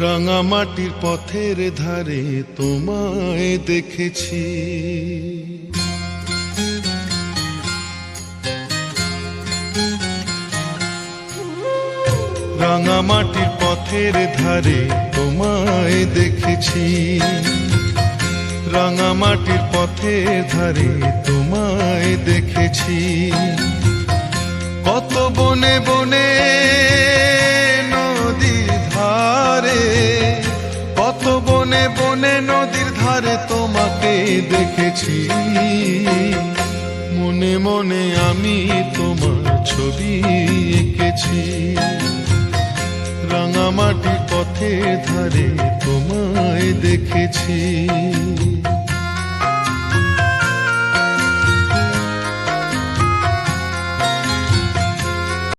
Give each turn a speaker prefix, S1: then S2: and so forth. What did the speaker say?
S1: রাঙামাটির পথের ধারে তোমায় দেখেছি, রাঙামাটির পথের ধারে তোমায় দেখেছি, রাঙামাটির পথের ধারে তোমায় দেখেছি। কত বনে বনে নদীর ধারে, কত বনে বনে নদীর ধারে তোমাকে দেখেছি। মনে মনে আমি তোমার ছবি এঁকেছি, রাঙামাটির পথের ধারে তোমায় দেখেছি।